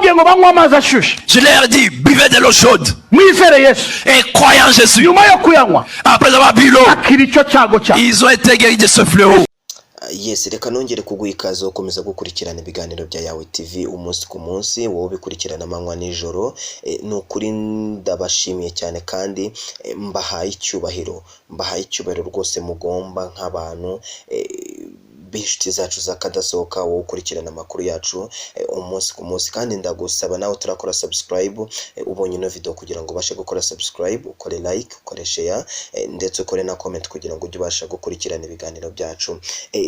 nababwiye ngo banywe amazi ashyushye. Je leur ai dit, buvez de l'eau chaude. Mwizere Yesu. Et croyez en Jésus. Nyuma yo kuyanywa, Après avoir bu l'eau, akira icyo cyago cya. ils ont été guéris de ce fléau. Yes, reka nongere kuguha ikaze ukomeza gukurikirana ibiganiro bya Yawe TV umunsi ku munsi, wowe bikurikirana amanywa nijoro. Nukuri ndabashimiye cyane kandi mbahaye icyubahiro rwose mugomba nk'abantu b'inshuti zacu zakadasohoka, wowe ukurikirana amakuru yacu umunsi ku munsi. Kandi ndagusaba nawe turakora subscribe, ubonye ino video kugira ngo ubashe gukora subscribe, ukore like, ukore share, ndetse ukore na comment kugira ngo ujye ubasha gukurikirana ibiganiro byacu.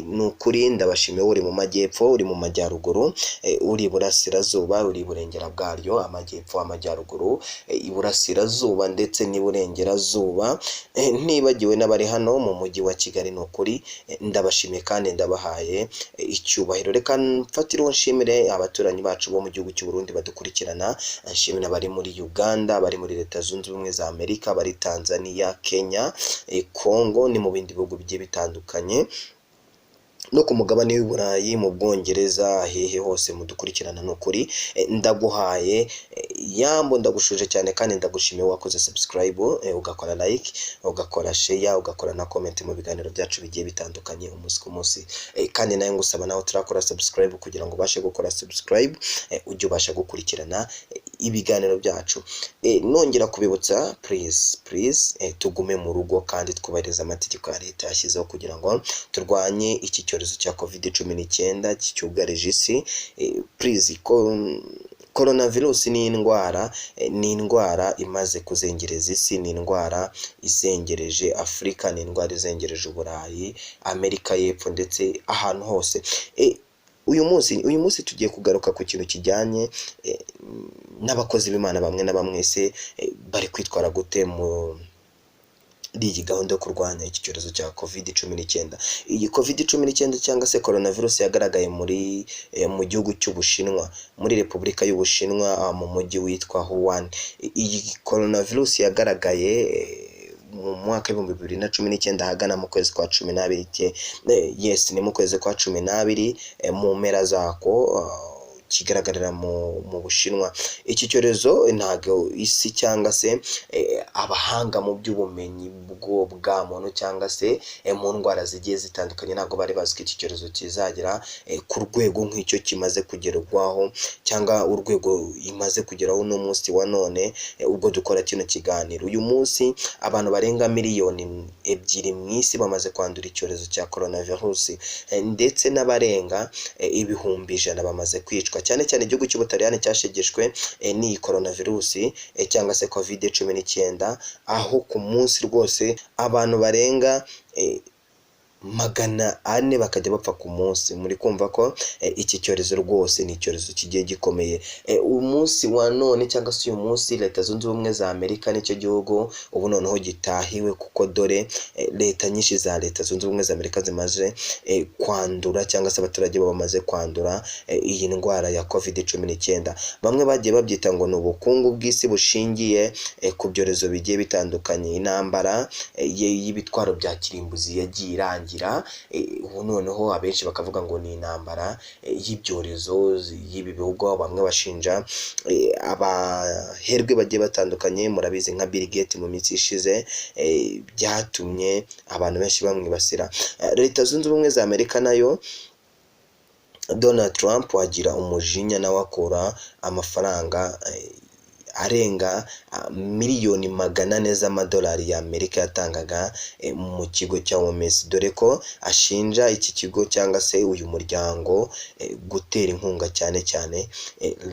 Nukuri ndabashimiye, uri mu majyepfo, uri mu majyaruguru, uri iburasirazuba, uri iburengera bwaryo, amajyepfo, amajyaruguru, iburasirazuba ndetse n'iburengerazuba, ntibagiwe n'abari hano mu mujyi wa Kigali. Nukuri ndabashimiye kandi ndabahaye icyubahiro. Reka mfatire nshimire abaturanyi bacu bo mu gihugu cy'u Burundi badukurikirana, nshimire abari muri Uganda, bari muri Leta Zunze Ubumwe za Amerika, bari Tanzania, Kenya, Congo, ni mu bindi bihugu bigiye bitandukanye no ku mugabane w'Iburayi, mu Bwongereza, hehe hose mudukurikirana. Nukuri ndaguhaye yambo, ndagushuje cyane kandi ndagushimiye wakoze subscribe, ugakora like, ugakora share, ugakora na comment mu biganiro byacu bigiye bitandukanye umunsi ku munsi. Kandi nayo ngusaba nawe turakora subscribe kugira ngo ubashe gukora subscribe, ujye ubasha gukurikirana ibiganiro byacu. Nongera kubibutsa, please tugume mu rugo kandi twubahiriza amategeko ya leta yashyizeho kugira ngo turwanye iki cyorezo cya COVID-19 cyugarije isi. Please, coronavirus ni indwara imaze kuzengereza isi, ni indwara izengereje Afurika, ni indwara izengereje Uburayi, Amerika y'Epfo ndetse ahantu hose. Uyu munsi tugiye kugaruka ku kintu kijyanye n'abakozi b'Imana bamwe na bamwe se bari kwitwara gute mu iyi gahunda yo kurwanya iki cyorezo cya COVID-19. Iyi COVID-19 cyangwa se coronavirus yagaragaye mu gihugu cy'Ubushinwa, muri Repubulika y'Ubushinwa, mu mujyi witwa Wuhan. Iyi coronavirus yagaragaye mu mwaka wa 2019 hagana mu kwezi kwa 12. Yes, ni mu kwezi kwa 12 mu mpera zako kigaragarira mu Bushinwa. Iki cyorezo ntago isi cyangwa se abahanga mu by'ubumenyi bwa muntu cyangwa se mu ndwara zigiye zitandukanye ntago bari bazi ko iki cyorezo kizagira ku rwego nk'icyo kimaze kugerwaho, cyangwa urwego imaze kugeraho no munsi wa none ubwo dukora kino kiganiro. Uyu munsi abantu barenga miliyoni 2 mu isi bamaze kwandura icyorezo cya coronavirus, ndetse n'abarenga ibihumbi 100 bamaze kwicwa. Cyane cyane igihugu cy'Ubutaliyani cyashegeshwe n'iyi coronavirus cyangwa se COVID-19, aho ku munsi rwose abantu barenga 400 bakajya bapfa ku munsi. Muri kumva ko iki cyorezo rwose ni icyorezo kigiye gikomeye. Umunsi wa none cyangwa se uyu munsi Leta Zunze Ubumwe za Amerika nicyo gihugu ubu noneho gitahiwe, kuko dore leta nyinshi za Leta Zunze Ubumwe za Amerika zimaze kwandura cyangwa se abaturage bamaze kwandura iyi ndwara ya COVID-19. Bamwe bagiye babyita ngo ni ubukungu bw'isi bushingiye ku byorezo bigiye bitandukanye. Intambara y'ibitwaro bya kirimbuzi yagiye irangira. Ubu noneho abenshi bakavuga ngo ni intambara y'ibyorezo y'ibi bihugu. Bamwe bashinja abaherwe bagiye batandukanye, murabizi nka Bill Gates mu minsi ishize, byatumye abantu benshi bamwibasira. Leta Zunze Ubumwe za Amerika nayo Donald Trump agira umujinya nawe akora amafaranga arenga miliyoni 400 z'amadolari y'Amerika yatangaga mu kigo cya OMS, dore ko ashinja iki kigo cyangwa se uyu muryango gutera inkunga cyane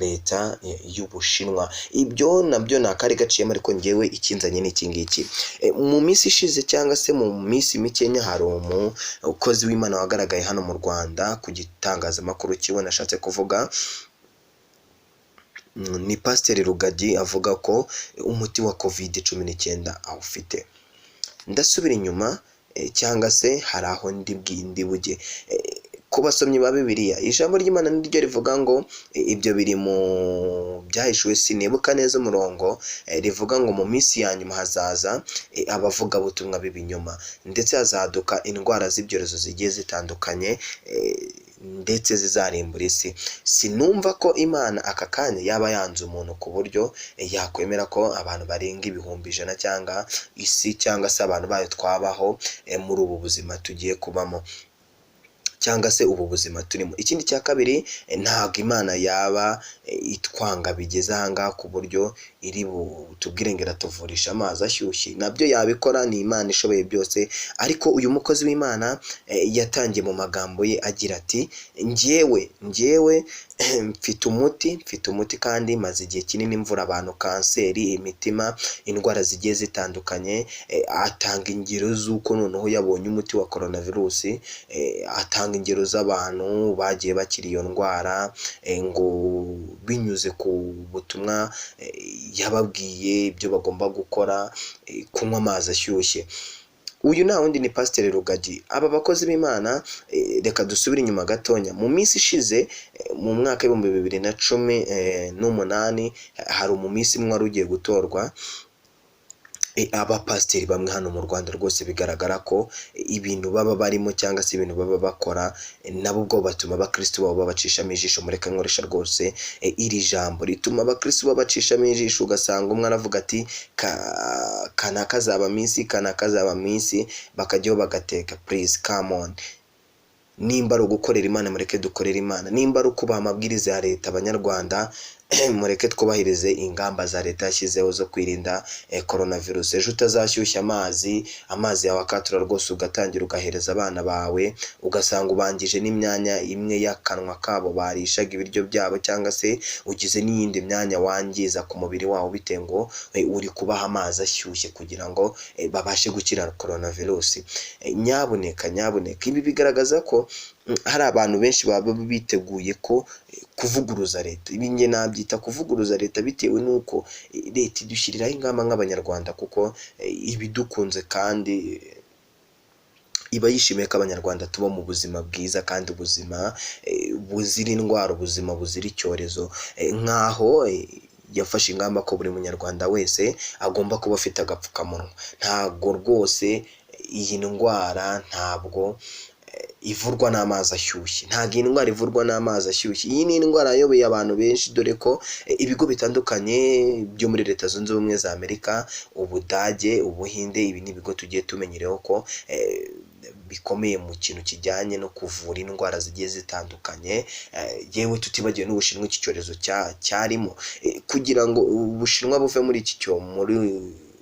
leta y'Ubushinwa. Ibyo nabyo nakari gaciyemo, ariko ngewe ikinzanye n'iki ngiki. Mu minsi ishize cyangwa se mu minsi mikenya hari umukozi w'Imana wagaragaye hano mu Rwanda ku gitangazamakuru kiwe, nashatse kuvuga ni Pasiteri Rugagi, avuga ko umuti wa COVID-19 awufite. Ndasubira inyuma cyangwa se hari aho ndi bujye ku basomyi ba Bibiliya. Ijambo ry'Imana niryo rivuga ngo ibyo biri mu byahishuwe, sinibuka neza umurongo, rivuga ngo mu minsi ya nyuma hazaza abavuga butumwa b'ibinyoma, ndetse hazaduka indwara z'ibyorezo zigiye zitandukanye, ndetse zizarimbura isi. Sinumva ko Imana aka kanya yaba yanze umuntu ku buryo yakwemera ko abantu barenga ibihumbi 100 cyangwa isi cyangwa se abantu bayo twabaho muri ubu buzima tugiye kubamo cyangwa se ubu buzima turimo. Ikindi cya kabiri, ntabwo Imana yaba itwanga bigeze ahangaha ku buryo iri tubwire ngo iratuvurisha amazi ashyushye. Nabyo yabikora, ni Imana ishoboye byose. Ariko uyu mukozi w'Imana yatangiye mu magambo ye agira ati, njyewe mfite umuti kandi maze igihe kinini mvura abantu kanseri, imitima, indwara zigiye zitandukanye. Atanga ingero z'uko noneho yabonye umuti wa coronavirus, atanga ingero z'abantu bagiye bakira iyo ndwara ngo binyuze ku butumwa yababwiye ibyo bagomba gukora, kunywa amazi ashyushye. Uyu nta wundi ni Pasiteri Rugagi. Aba bakozi b'Imana, reka dusubire inyuma gatonya. Mu minsi ishize mu mwaka wa 2018 hari umumisi umwe wari ugiye gutorwa. Abapasiteri bamwe hano mu Rwanda rwose bigaragara ko ibintu baba barimo cyangwa se ibintu baba bakora nabo ubwo batuma abakristo babo babacishamo ijisho. Mureka nkoresha rwose iri jambo, rituma abakristo babacishamo ijisho. Ugasanga umwe aravuga ati kanaka azaba minsi, bakajyaho bagateka. Please come on. Nimba ari ugukorera Imana, mureke dukorera Imana. Nimba ari ukubaha amabwiriza ya leta, abanyarwanda mureke twubahirize ingamba za leta yashyizeho zo kwirinda coronavirus. Ejo utazashyushya amazi yawe akatura rwose, ugatangira ugahereza abana bawe, ugasanga ubangije n'imyanya imwe y'akanwa kabo barishaga ibiryo byabo, cyangwa se ugize n'iyindi myanya wangiza ku mubiri wawo bitewe ngo uri kubaha amazi ashyushye kugira ngo babashe gukira coronavirus. Nyabuneka ibi bigaragaza ko hari abantu benshi baba biteguye ko kuvuguruza leta. Ibi nge nabyita kuvuguruza leta bitewe nuko leta idushyiriraho ingamba nk'abanyarwanda, kuko ibidukunze kandi iba yishimiye ko abanyarwanda tuba mu buzima bwiza kandi ubuzima buzira indwara, ubuzima buzira icyorezo. Nkaho yafashe ingamba ko buri munyarwanda wese agomba kuba afite agapfukamunwa. Ntabwo rwose iyi ndwara ntabwo ivurwa n'amazi ashyushye. Ntabwo iyi ndwara ivurwa n'amazi ashyushye. Iyi ni indwara yayobeye abantu benshi, dore ko ibigo bitandukanye byo muri Leta Zunze Ubumwe za Amerika, Ubudage, Ubuhinde, ibi ni ibigo tugiye tumenyereho ko bikomeye mu kintu kijyanye no kuvura indwara zigiye zitandukanye. Yewe tutibagiwe n'Ubushinwa, iki cyorezo cyarimo. Kugira ngo Ubushinwa buve muri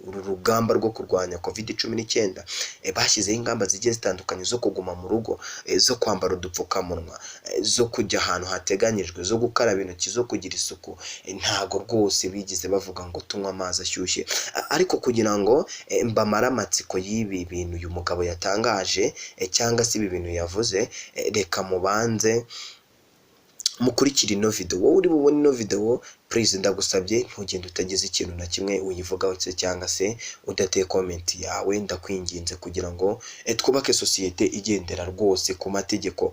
uru rugamba rwo kurwanya COVID-19, bashyizeho ingamba zigiye zitandukanye zo kuguma mu rugo, zo kwambara udupfukamunwa, zo kujya ahantu hateganyijwe, zo gukaraba intoki, zo kugira isuku. Ntago rwose bigize bavuga ngo tunywa amazi ashyushye. Ariko kugira ngo mbamara amatsiko y'ibi bintu uyu mugabo yatangaje cyangwa se ibi bintu yavuze, reka mubanze mukurikira ino video. Wowe uri bubone ino video, please ndagusabye ntugende utagize ikintu na kimwe uyivugaho cyangwa se udateye comment yawe. Ndakwinginze kugira ngo twubake societe igendera rwose ku mategeko.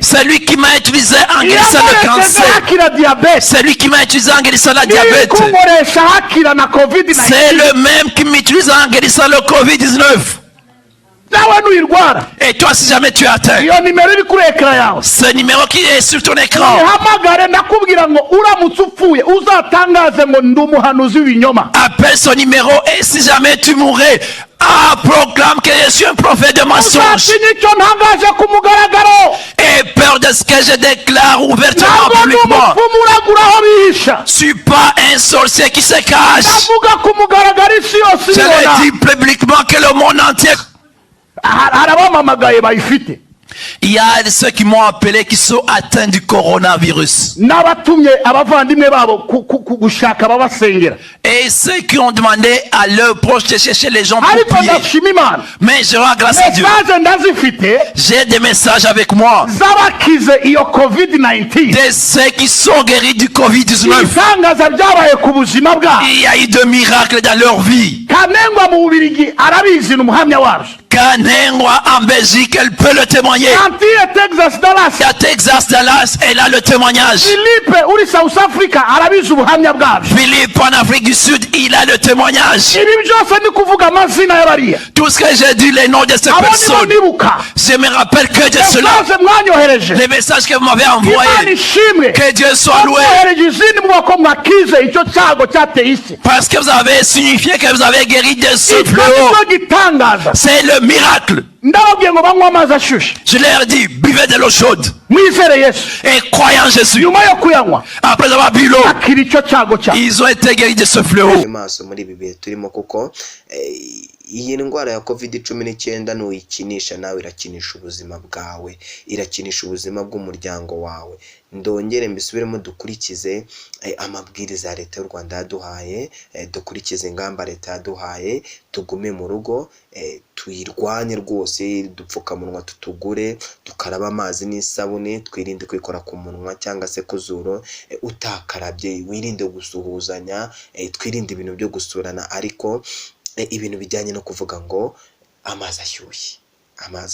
C'est lui qui m'a utilisé en guérissant le cancer. C'est lui qui m'a utilisé en guérissant la diabète. C'est le même qui m'utilise en guérissant le COVID-19. Et toi, si jamais tu es atteint, ce numéro qui est sur ton écran, appelle ce numéro, et si jamais tu mourrais, proclame que je suis un prophète de mensonge. Et peur de ce que je déclare ouvertement publiquement. Je suis pas un sorcier qui se cache. Je le dis publiquement que le monde entier. Il y a ceux qui m'ont appelé qui sont atteints du coronavirus. Et ceux qui ont demandé à leurs proches de chercher les gens pour prier. Mais je rends grâce à Dieu. J'ai des messages avec moi. De ceux qui sont guéris du COVID-19. Il y a eu de miracles dans leur vie. Kanengwa en Belgique, elle peut le témoigner. Antille Texas Dallas. À Texas, Dallas, elle a le témoignage. Philippe uri South Africa arabizi ubuhamya bwabyo. Philippe en Afrique du Sud, il a le témoignage. Ibi byose ni kuvuga amazina y'abariya. Tout ce que j'ai dit, les noms de ces personnes, je me rappelle que de cela. Les messages que vous m'avez envoyés, que Dieu soit loué. Parce que vous avez signifié que vous avez guéri de ce fléau. C'est le miracle. Je leur dis, buvez de l'eau chaude et croyez en Jésus. Après avoir bu l'eau, ils ont été guéris de ce fléau. Iyi ndwara ya COVID-19 nuyikinisha nawe irakinisha ubuzima bwawe, irakinisha ubuzima bw'umuryango wawe. Ndongere mbisubiremo dukurikize amabwiriza ya leta y'u Rwanda yaduhaye, dukurikize ingamba leta yaduhaye, tugume mu rugo, tuyirwanye rwose, dupfukamunwa tutugure, dukaraba amazi n'isabune, twirinde kwikora ku munwa cyangwa se ku zuru utakarabye, wirinde gusuhuzanya, twirinde ibintu byo gusurana, ariko ibintu bijyanye no kuvuga ngo amazi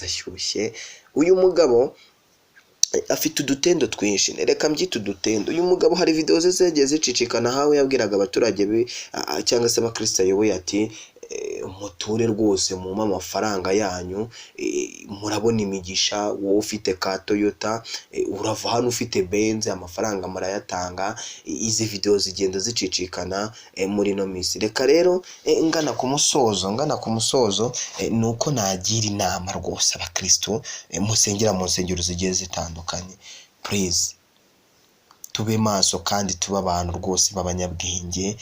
ashyushye. Uyu mugabo afite udutendo twinshi, reka mbyita udutendo. Uyu mugabo hari video ze zegeze zicicikana hawe yabwiraga abaturage be cyangwa se abakristo ayoboye ati muture rwose mu amafaranga yanyu, murabona imigisha. Wowe ufite ka Toyota, urava hano ufite Benz, amafaranga murayatanga. Izi video zigenda zicicikana muri no minsi. Reka rero ngana ku musozo nuko nagira inama rwose abakristo musengera mu nsengero zigiye zitandukanye. Please tube maso kandi tuba abantu rwose b'abanyabwenge.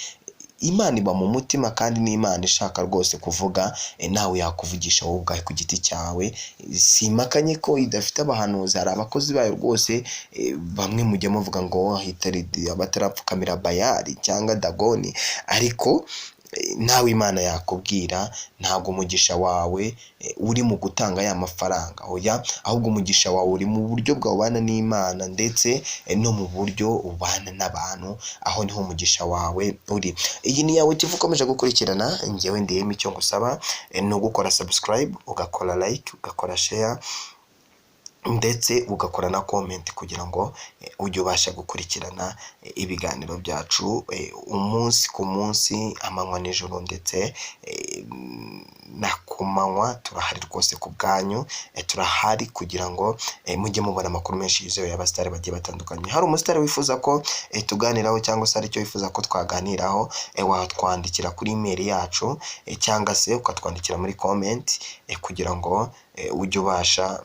Imana iba mu mutima kandi ni Imana ishaka rwose kuvuga, nawe yakuvugisha wowe ubwawe ku giti cyawe. Simakanye ko idafite abahanuzi, hari abakozi bayo rwose, bamwe mujya muvuga ngo hitari abatarapfukamira Bayali cyangwa Dagoni, ariko nawe Imana yakubwira. Ntabwo umugisha wawe uri mu gutanga ya mafaranga, oya, ahubwo umugisha wawe uri mu buryo bw'ubana n'Imana ndetse no mu buryo ubana n'abantu, aho niho umugisha wawe uri. Iyi ni Yawe TV ukomeje gukurikirana, njyewe ndiyemo. Icyo ngusaba no gukora subscribe, ugakora like, ugakora share ndetse ugakora na comment kugira ngo ujye ubasha gukurikirana ibiganiro byacu umunsi ku munsi, amanywa n'ijoro ndetse na kumanywa. Turahari rwose ku bwanyu, turahari kugira ngo mujye mubona amakuru menshi yizewe y'abasitari bagiye batandukanye. Hari umusitari wifuza ko tuganiraho cyangwa se aricyo wifuza ko twaganiraho, watwandikira kuri email yacu cyangwa se ukatwandikira muri comment kugira ngo ujye ubasha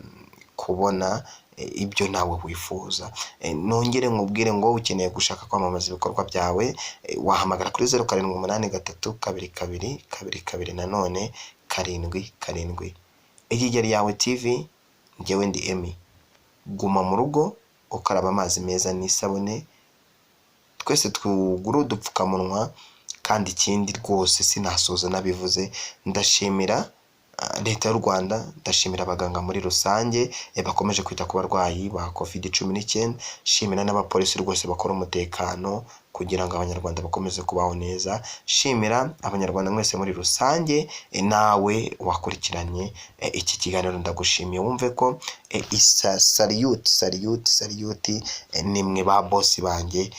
kubona ibyo nawe wifuza. Nongere nkubwire ngo ukeneye gushaka kwamamaza ibikorwa byawe, wahamagara kuri 07832222 nanone 7 Iyi yari Yawe TV, njyewe ndi Emmy. Guma mu rugo, ukaraba amazi meza n'isabune, twese twuguru dupfukamunwa. Kandi ikindi rwose sinasoza nabivuze, ndashimira leta y'u Rwanda, ndashimira abaganga muri rusange bakomeje kwita ku barwayi ba COVID-19, shimira n'abapolisi rwose bakora umutekano kugira ngo abanyarwanda bakomeze kubaho neza. Shimira abanyarwanda mwese muri rusange, nawe wakurikiranye iki kiganiro ndagushimiye. Wumve ko salute nimwe ba boss banjye.